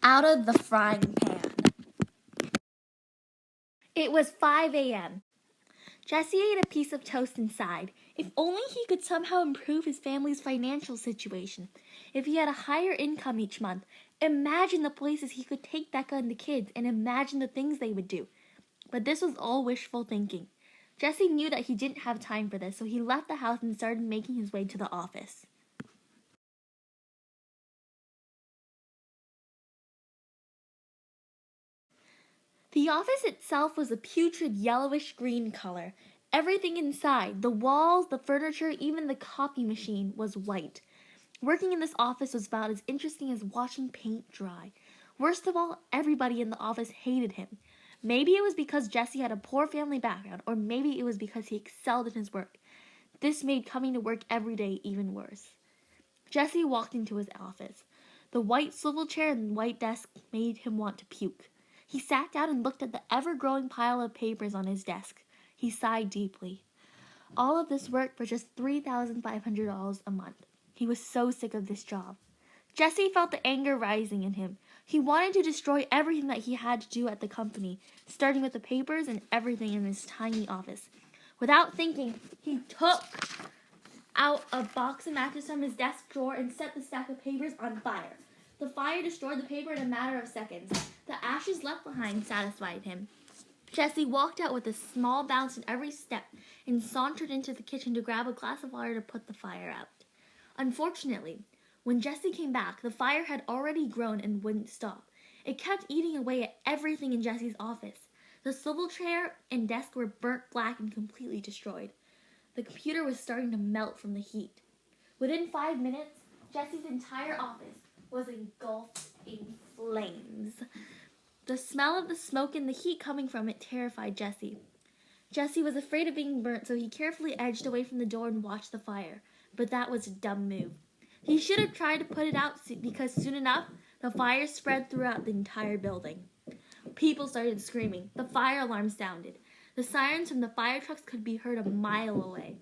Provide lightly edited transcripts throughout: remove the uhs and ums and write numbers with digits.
out of the frying pan. It was 5 a.m. Jesse ate a piece of toast and sighed. If only he could somehow improve his family's financial situation. If he had a higher income each month, imagine the places he could take Becca and the kids, and imagine the things they would do. But this was all wishful thinking. Jesse knew that he didn't have time for this, so he left the house and started making his way to the office. The office itself was a putrid yellowish-green color. Everything inside, the walls, the furniture, even the coffee machine, was white. Working in this office was about as interesting as watching paint dry. Worst of all, everybody in the office hated him. Maybe it was because Jesse had a poor family background, or maybe it was because he excelled in his work. This made coming to work every day even worse. Jesse walked into his office. The white swivel chair and white desk made him want to puke. He sat down and looked at the ever-growing pile of papers on his desk. He sighed deeply. All of this work for just $3,500 a month. He was so sick of this job. Jesse felt the anger rising in him. He wanted to destroy everything that he had to do at the company, starting with the papers and everything in his tiny office. Without thinking, he took out a box of matches from his desk drawer and set the stack of papers on fire. The fire destroyed the paper in a matter of seconds. The ashes left behind satisfied him. Jesse walked out with a small bounce in every step and sauntered into the kitchen to grab a glass of water to put the fire out. Unfortunately, when Jesse came back, the fire had already grown and wouldn't stop. It kept eating away at everything in Jesse's office. The swivel chair and desk were burnt black and completely destroyed. The computer was starting to melt from the heat. Within 5 minutes, Jesse's entire office was engulfed in flames. The smell of the smoke and the heat coming from it terrified Jesse. Jesse was afraid of being burnt, so he carefully edged away from the door and watched the fire. But that was a dumb move. He should have tried to put it out because soon enough, the fire spread throughout the entire building. People started screaming. The fire alarm sounded. The sirens from the fire trucks could be heard a mile away.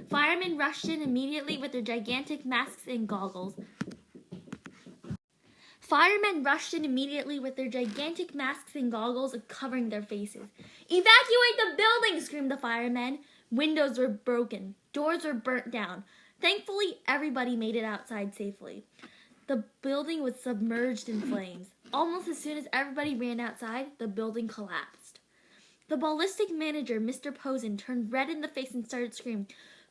Firemen rushed in immediately with their gigantic masks and goggles. Covering their faces. "Evacuate the building!" screamed the firemen. Windows were broken. Doors were burnt down. Thankfully, everybody made it outside safely. The building was submerged in flames. Almost as soon as everybody ran outside, the building collapsed. The ballistic manager, Mr. Posen, turned red in the face and started screaming,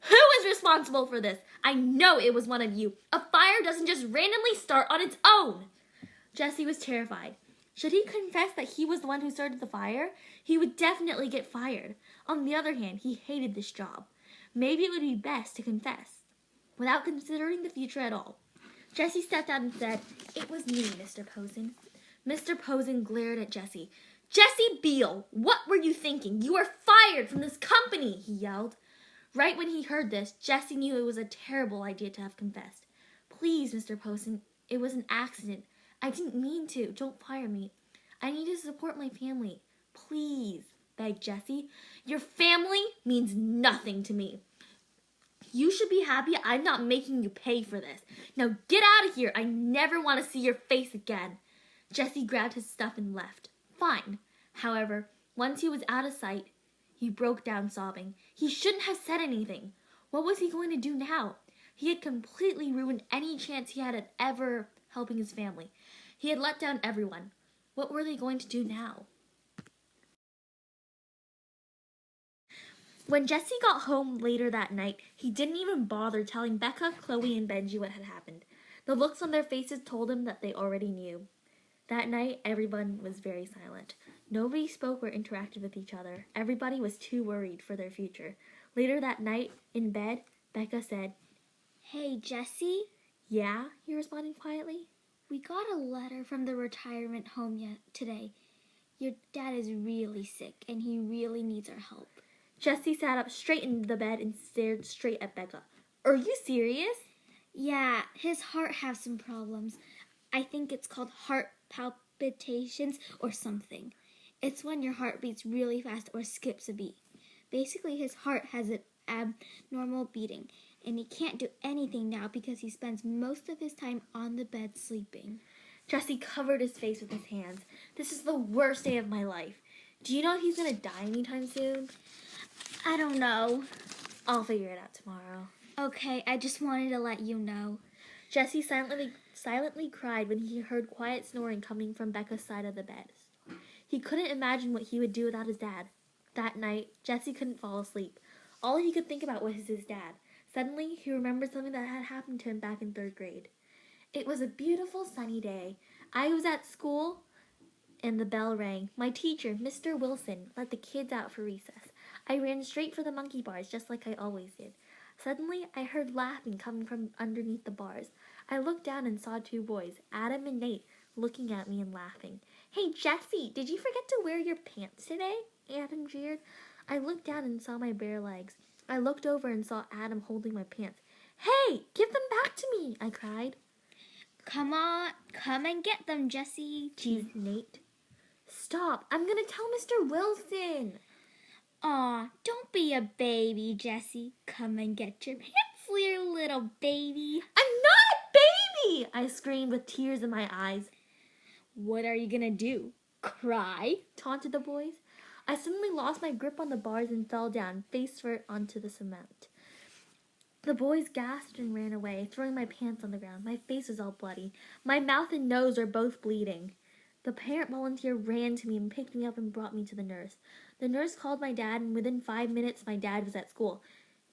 "Who is responsible for this? I know it was one of you. A fire doesn't just randomly start on its own." Jesse was terrified. Should he confess that he was the one who started the fire? He would definitely get fired. On the other hand, he hated this job. Maybe it would be best to confess, without considering the future at all. Jesse stepped out and said, "It was me, Mr. Posen." Mr. Posen glared at Jesse. "Jesse Beal, what were you thinking? You are fired from this company," he yelled. Right when he heard this, Jesse knew it was a terrible idea to have confessed. "Please, Mr. Posen, it was an accident. I didn't mean to. Don't fire me. I need to support my family. Please," begged Jesse. "Your family means nothing to me. You should be happy I'm not making you pay for this. Now get out of here. I never want to see your face again." Jesse grabbed his stuff and left. Fine. However, once he was out of sight, he broke down sobbing. He shouldn't have said anything. What was he going to do now? He had completely ruined any chance he had at ever helping his family. He had let down everyone. What were they going to do now? When Jesse got home later that night, he didn't even bother telling Becca, Chloe, and Benji what had happened. The looks on their faces told him that they already knew. That night, everyone was very silent. Nobody spoke or interacted with each other. Everybody was too worried for their future. Later that night, in bed, Becca said, "Hey, Jesse?" "Yeah?" he responded quietly. "We got a letter from the retirement home today. Your dad is really sick, and he really needs our help." Jesse sat up straight in the bed and stared straight at Becca. "Are you serious?" "Yeah, his heart has some problems. I think it's called heart palpitations or something. It's when your heart beats really fast or skips a beat. Basically, his heart has an abnormal beating, and he can't do anything now because he spends most of his time on the bed sleeping." Jesse covered his face with his hands. This is the worst day of my life. Do you know if he's gonna die anytime soon? I don't know. I'll figure it out tomorrow. Okay, I just wanted to let you know. Jesse silently cried when he heard quiet snoring coming from Becca's side of the bed. He couldn't imagine what he would do without his dad. That night, Jesse couldn't fall asleep. All he could think about was his dad. Suddenly, he remembered something that had happened to him back in 3rd grade. It was a beautiful sunny day. I was at school and the bell rang. My teacher, Mr. Wilson, let the kids out for recess. I ran straight for the monkey bars just like I always did. Suddenly, I heard laughing coming from underneath the bars. I looked down and saw 2 boys, Adam and Nate, looking at me and laughing. "Hey, Jesse, did you forget to wear your pants today?" Adam jeered. I looked down and saw my bare legs. I looked over and saw Adam holding my pants. "Hey, give them back to me!" I cried. Come on, come and get them, Jesse, teased Nate. "Stop, I'm gonna tell Mr. Wilson." Aw, don't be a baby, Jesse. Come and get your pants, you little baby. "I'm not a baby!" I screamed with tears in my eyes. What are you gonna do? Cry? Taunted the boys. I suddenly lost my grip on the bars and fell down, face first onto the cement. The boys gasped and ran away, throwing my pants on the ground. My face was all bloody. My mouth and nose were both bleeding. The parent volunteer ran to me and picked me up and brought me to the nurse. The nurse called my dad, and within 5 minutes, my dad was at school.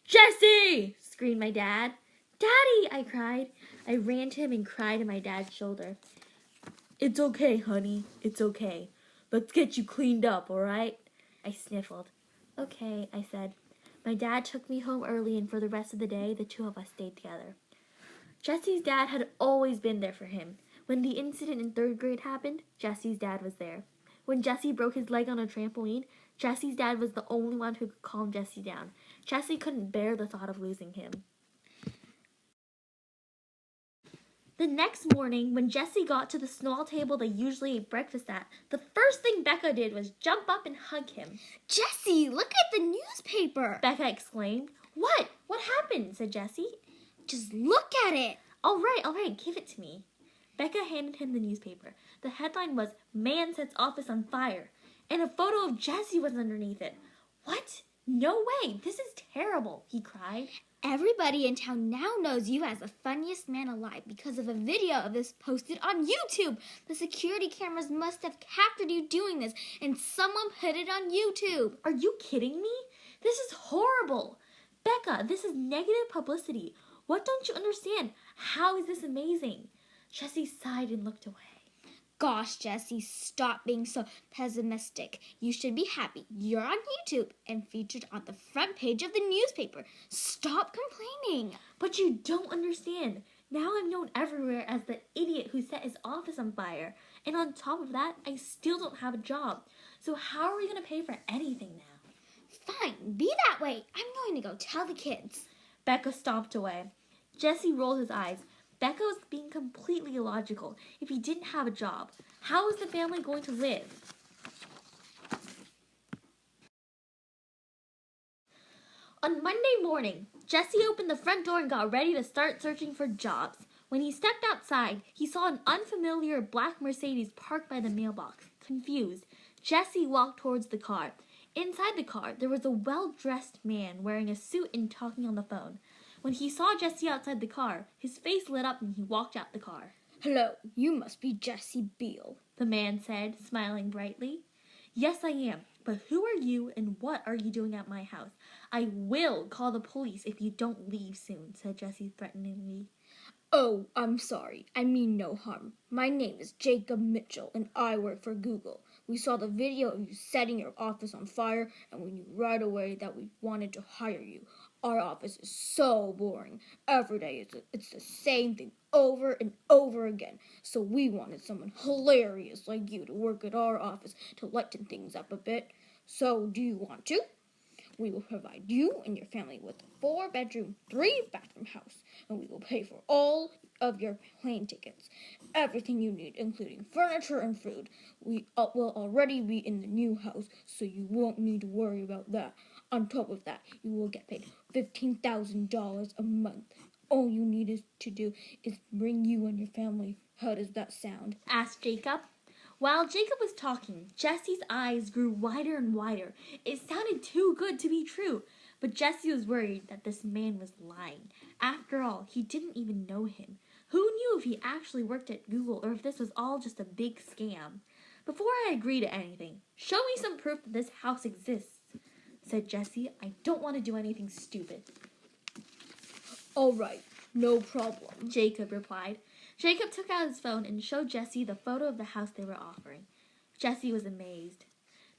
"Jesse!" screamed my dad. "Daddy!" I cried. I ran to him and cried on my dad's shoulder. "It's okay, honey. It's okay. Let's get you cleaned up, all right?" I sniffled. "Okay," I said. My dad took me home early, and for the rest of the day, the 2 of us stayed together. Jesse's dad had always been there for him. When the incident in 3rd grade happened, Jesse's dad was there. When Jesse broke his leg on a trampoline, Jesse's dad was the only one who could calm Jesse down. Jesse couldn't bear the thought of losing him. The next morning, when Jesse got to the small table they usually ate breakfast at, the first thing Becca did was jump up and hug him. Jesse, look at the newspaper. Becca exclaimed. "What? What happened?" said Jesse. Just look at it. All right, give it to me." Becca handed him the newspaper. The headline was, "Man Sets Office on Fire," and a photo of Jesse was underneath it. "What? No way, this is terrible," he cried. Everybody in town now knows you as the funniest man alive because of a video of this posted on YouTube. The security cameras must have captured you doing this, and someone put it on YouTube. Are you kidding me? This is horrible. Becca, this is negative publicity. What don't you understand? How is this amazing? Jesse sighed and looked away. Gosh, Jesse, stop being so pessimistic. You should be happy. You're on YouTube and featured on the front page of the newspaper. Stop complaining. But you don't understand. Now I'm known everywhere as the idiot who set his office on fire. And on top of that, I still don't have a job. So how are we going to pay for anything now? Fine, be that way. I'm going to go tell the kids. Becca stomped away. Jesse rolled his eyes. Becca was being completely illogical. If he didn't have a job, how was the family going to live? On Monday morning, Jesse opened the front door and got ready to start searching for jobs. When he stepped outside, he saw an unfamiliar black Mercedes parked by the mailbox. Confused, Jesse walked towards the car. Inside the car, there was a well-dressed man wearing a suit and talking on the phone. When he saw Jesse outside the car, his face lit up and he walked out the car. "Hello, you must be Jesse Beal," the man said, smiling brightly. "Yes, I am. But who are you and what are you doing at my house? I will call the police if you don't leave soon," said Jesse threateningly. "Oh, I'm sorry. I mean no harm. My name is Jacob Mitchell, and I work for Google. We saw the video of you setting your office on fire, and we knew right away that we wanted to hire you. Our office is so boring. Every day it's the same thing over and over again. So we wanted someone hilarious like you to work at our office to lighten things up a bit. So do you want to? We will provide you and your family with a 4-bedroom, 3-bathroom house, and we will pay for all of your plane tickets, everything you need, including furniture and food. We will already be in the new house, so you won't need to worry about that. On top of that, you will get paid $15,000 a month. All you need to do is bring you and your family How does that sound? asked Jacob. While Jacob was talking, Jesse's eyes grew wider and wider. It sounded too good to be true, but Jesse was worried that this man was lying. After all, he didn't even know him. Who knew if he actually worked at Google or if this was all just a big scam? Before I agree to anything, show me some proof that this house exists, said Jesse. I don't want to do anything stupid. All right, no problem. Jacob replied. Jacob took out his phone and showed Jesse the photo of the house they were offering. Jesse was amazed.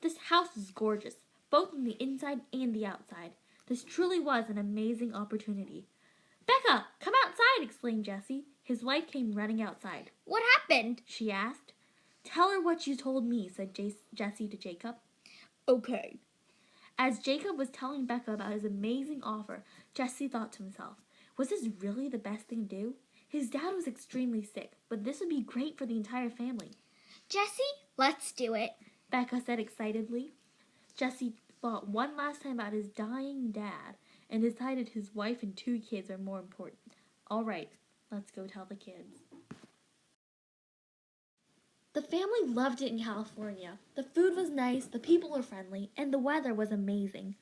This house is gorgeous, both on the inside and the outside. This truly was an amazing opportunity. Becca, come outside, exclaimed Jesse. His wife came running outside. What happened? She asked. Tell her what you told me, said Jesse to Jacob. Okay. As Jacob was telling Becca about his amazing offer, Jesse thought to himself, was this really the best thing to do? His dad was extremely sick, but this would be great for the entire family. Jesse, let's do it, Becca said excitedly. Jesse thought one last time about his dying dad and decided his wife and 2 kids are more important. All right, let's go tell the kids. The family loved it in California. The food was nice, the people were friendly, and the weather was amazing.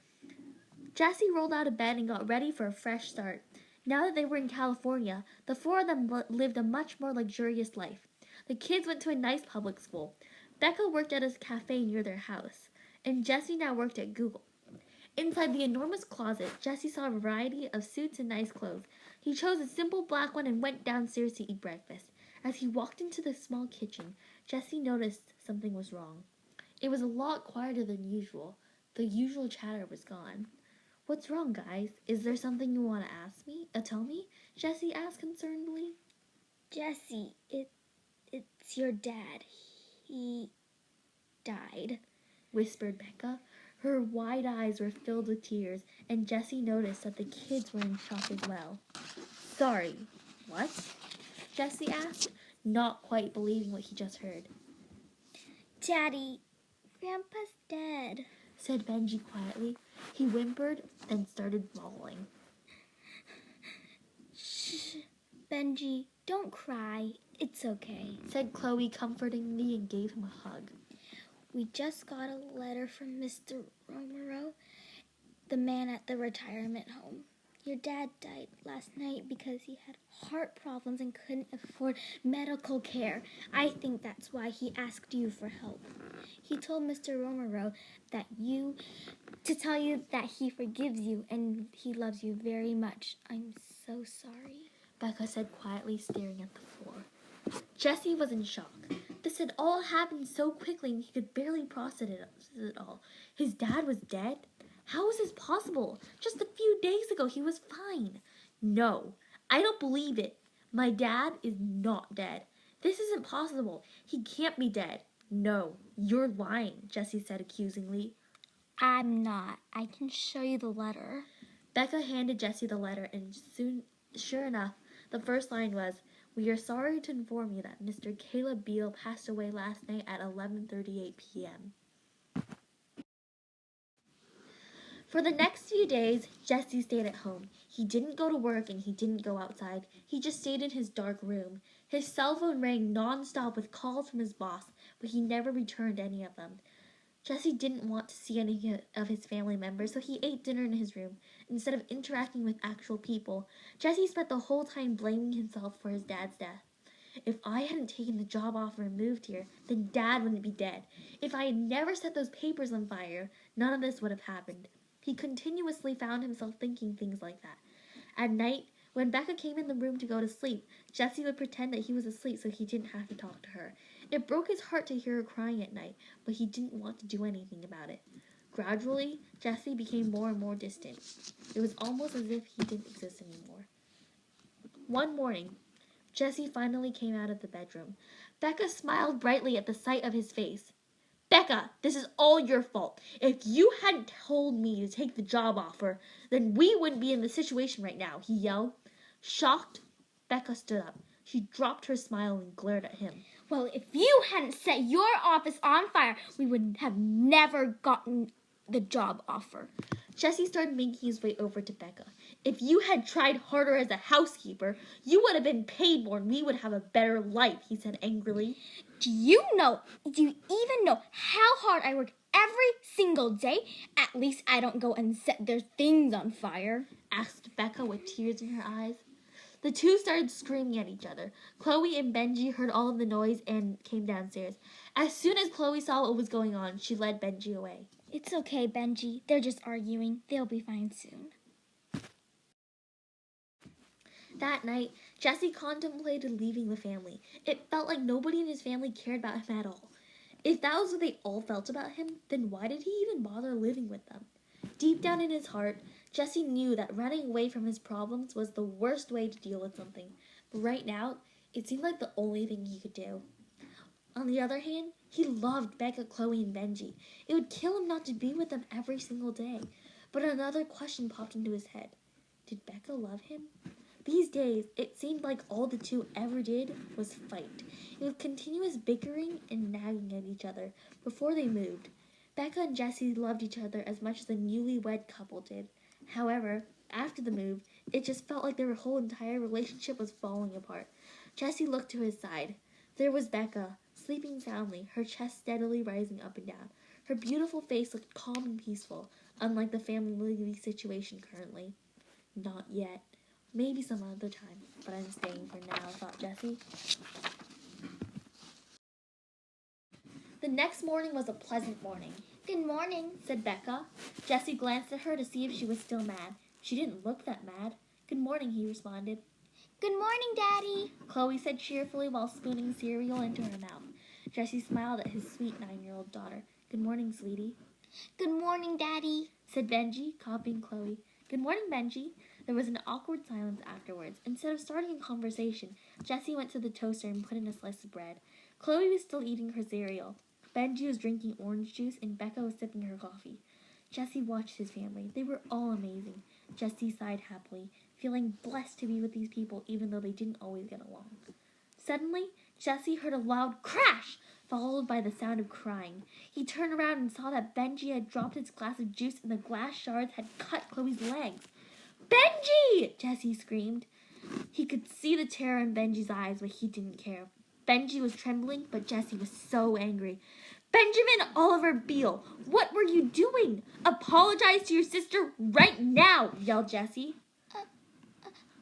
Jesse rolled out of bed and got ready for a fresh start. Now that they were in California, the 4 of them lived a much more luxurious life. The kids went to a nice public school. Becca worked at a cafe near their house, and Jesse now worked at Google. Inside the enormous closet, Jesse saw a variety of suits and nice clothes. He chose a simple black one and went downstairs to eat breakfast. As he walked into the small kitchen, Jesse noticed something was wrong. It was a lot quieter than usual. The usual chatter was gone. What's wrong, guys? Is there something you want to ask me? Tell me? Jesse asked concernedly. Jesse, it's your dad. He died, whispered Becca. Her wide eyes were filled with tears, and Jesse noticed that the kids were in shock as well. Sorry, what? Jesse asked, not quite believing what he just heard. Daddy, Grandpa's dead, said Benji quietly. He whimpered, then started bawling. Shh, Benji, don't cry. It's okay, said Chloe comfortingly and gave him a hug. We just got a letter from Mr. Romero, the man at the retirement home. Your dad died last night because he had heart problems and couldn't afford medical care. I think that's why he asked you for help. He told Mr. Romero to tell you that he forgives you and he loves you very much. I'm so sorry, Becca said quietly, staring at the floor. Jesse was in shock. This had all happened so quickly and he could barely process it all. His dad was dead? How was this possible? Just a few days ago he was fine. No, I don't believe it. My dad is not dead. This isn't possible. He can't be dead. No, you're lying, Jesse said accusingly. I'm not. I can show you the letter. Becca handed Jesse the letter and sure enough, the first line was, we are sorry to inform you that Mr. Caleb Beal passed away last night at 11:38 p.m. For the next few days, Jesse stayed at home. He didn't go to work and he didn't go outside. He just stayed in his dark room. His cell phone rang non-stop with calls from his boss, but he never returned any of them. Jesse didn't want to see any of his family members, so he ate dinner in his room. Instead of interacting with actual people, Jesse spent the whole time blaming himself for his dad's death. If I hadn't taken the job offer and moved here, then Dad wouldn't be dead. If I had never set those papers on fire, none of this would have happened. He continuously found himself thinking things like that. At night, when Becca came in the room to go to sleep, Jesse would pretend that he was asleep so he didn't have to talk to her. It broke his heart to hear her crying at night, but he didn't want to do anything about it. Gradually, Jesse became more and more distant. It was almost as if he didn't exist anymore. One morning, Jesse finally came out of the bedroom. Becca smiled brightly at the sight of his face. Becca, this is all your fault. If you hadn't told me to take the job offer, then we wouldn't be in this situation right now, he yelled. Shocked, Becca stood up. She dropped her smile and glared at him. Well, if you hadn't set your office on fire, we would have never gotten the job offer. Jesse started making his way over to Becca. If you had tried harder as a housekeeper, you would have been paid more and we would have a better life, he said angrily. Do you even know how hard I work every single day? At least I don't go and set their things on fire, asked Becca with tears in her eyes. The two started screaming at each other. Chloe and Benji heard all of the noise and came downstairs. As soon as Chloe saw what was going on, she led Benji away. It's okay, Benji. They're just arguing. They'll be fine soon. That night, Jesse contemplated leaving the family. It felt like nobody in his family cared about him at all. If that was what they all felt about him, then why did he even bother living with them? Deep down in his heart, Jesse knew that running away from his problems was the worst way to deal with something. But right now, it seemed like the only thing he could do. On the other hand, he loved Becca, Chloe, and Benji. It would kill him not to be with them every single day. But another question popped into his head. Did Becca love him? These days, it seemed like all the two ever did was fight. It was continuous bickering and nagging at each other before they moved. Becca and Jesse loved each other as much as the newlywed couple did. However, after the move, it just felt like their whole entire relationship was falling apart. Jesse looked to his side. There was Becca, sleeping soundly, her chest steadily rising up and down. Her beautiful face looked calm and peaceful, unlike the family situation currently. Not yet. Maybe some other time, but I'm staying for now, thought Jesse. The next morning was a pleasant morning. Good morning, said Becca. Jesse glanced at her to see if she was still mad. She didn't look that mad. Good morning, he responded. Good morning, Daddy, Chloe said cheerfully while spooning cereal into her mouth. Jesse smiled at his sweet 9-year-old daughter. Good morning, sweetie. Good morning, Daddy, said Benji, copying Chloe. Good morning, Benji. There was an awkward silence afterwards. Instead of starting a conversation, Jesse went to the toaster and put in a slice of bread. Chloe was still eating her cereal. Benji was drinking orange juice and Becca was sipping her coffee. Jesse watched his family. They were all amazing. Jesse sighed happily, feeling blessed to be with these people even though they didn't always get along. Suddenly, Jesse heard a loud crash, followed by the sound of crying. He turned around and saw that Benji had dropped his glass of juice and the glass shards had cut Chloe's legs. Benji! Jesse screamed. He could see the terror in Benji's eyes, but he didn't care. Benji was trembling, but Jesse was so angry. Benjamin Oliver Beale, what were you doing? Apologize to your sister right now, yelled Jesse.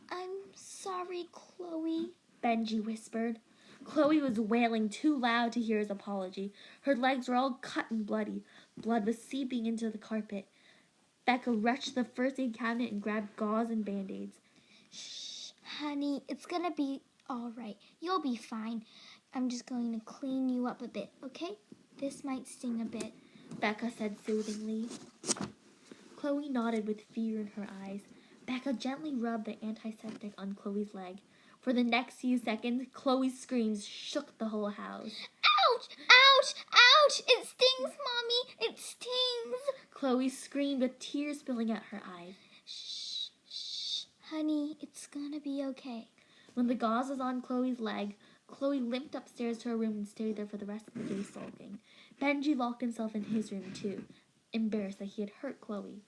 I'm sorry, Chloe, Benji whispered. Chloe was wailing too loud to hear his apology. Her legs were all cut and bloody. Blood was seeping into the carpet. Becca rushed to the first aid cabinet and grabbed gauze and band-aids. Shh, honey, it's gonna be all right. You'll be fine. I'm just going to clean you up a bit, okay? This might sting a bit, Becca said soothingly. Chloe nodded with fear in her eyes. Becca gently rubbed the antiseptic on Chloe's leg. For the next few seconds, Chloe's screams shook the whole house. Ouch! Ouch! Ouch! It stings, Mommy! It stings! Chloe screamed with tears spilling out her eyes. Shh, shh, honey, it's gonna be okay. When the gauze was on Chloe's leg, Chloe limped upstairs to her room and stayed there for the rest of the day sulking. Benji locked himself in his room too, embarrassed that he had hurt Chloe.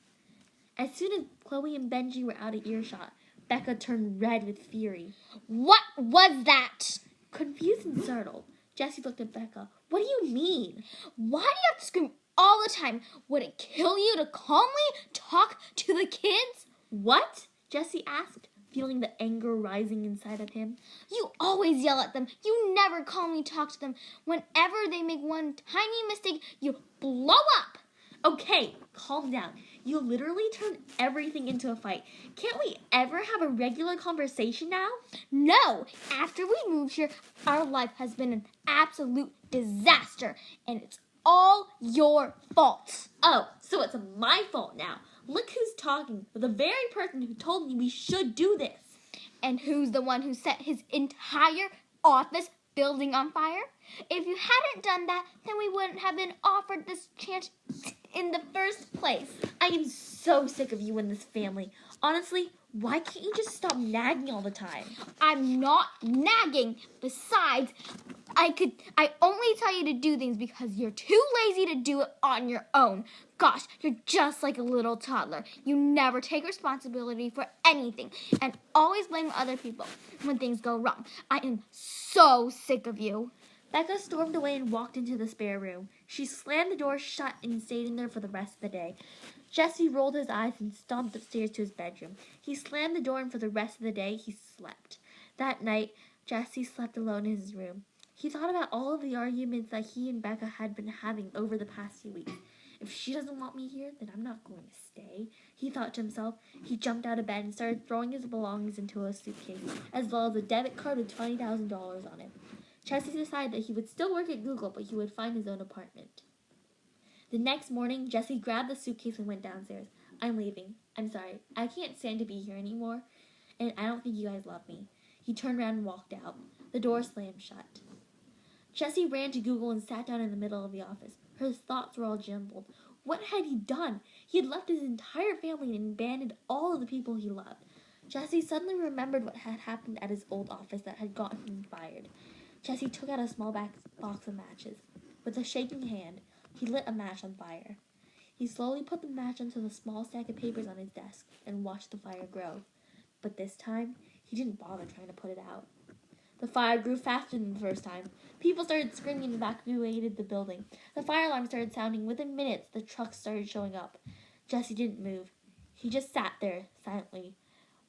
As soon as Chloe and Benji were out of earshot, Becca turned red with fury. What was that? Confused and startled, Jessie looked at Becca. What do you mean? Why do you have to scream all the time? Would it kill you to calmly talk to the kids? What? Jessie asked, feeling the anger rising inside of him. You always yell at them. You never calmly talk to them. Whenever they make one tiny mistake, you blow up. Okay, calm down. You literally turn everything into a fight. Can't we ever have a regular conversation now? No. After we moved here, our life has been an absolute disaster, and it's all your fault. Oh, so it's my fault now. Look who's talking. The very person who told me we should do this. And who's the one who set his entire office building on fire? If you hadn't done that, then we wouldn't have been offered this chance in the first place. I am so sick of you and this family. Honestly, why can't you just stop nagging all the time? I'm not nagging. Besides, I only tell you to do things because you're too lazy to do it on your own. Gosh, you're just like a little toddler. You never take responsibility for anything and always blame other people when things go wrong. I am so sick of you. Becca stormed away and walked into the spare room. She slammed the door shut and stayed in there for the rest of the day. Jesse rolled his eyes and stomped upstairs to his bedroom. He slammed the door, and for the rest of the day he slept. That night, Jesse slept alone in his room. He thought about all of the arguments that he and Becca had been having over the past few weeks. If she doesn't want me here, then I'm not going to stay, he thought to himself. He jumped out of bed and started throwing his belongings into a suitcase, as well as a debit card with $20,000 on it. Jesse decided that he would still work at Google, but he would find his own apartment. The next morning, Jesse grabbed the suitcase and went downstairs. I'm leaving. I'm sorry. I can't stand to be here anymore, and I don't think you guys love me. He turned around and walked out. The door slammed shut. Jesse ran to Google and sat down in the middle of the office. His thoughts were all jumbled. What had he done? He had left his entire family and abandoned all of the people he loved. Jesse suddenly remembered what had happened at his old office that had gotten him fired. Jesse took out a small box of matches. With a shaking hand, he lit a match on fire. He slowly put the match onto the small stack of papers on his desk and watched the fire grow. But this time, he didn't bother trying to put it out. The fire grew faster than the first time. People started screaming and evacuated the building. The fire alarm started sounding. Within minutes, the trucks started showing up. Jesse didn't move. He just sat there, silently,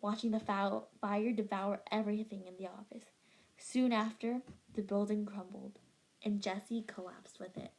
watching the fire devour everything in the office. Soon after, the building crumbled, and Jesse collapsed with it.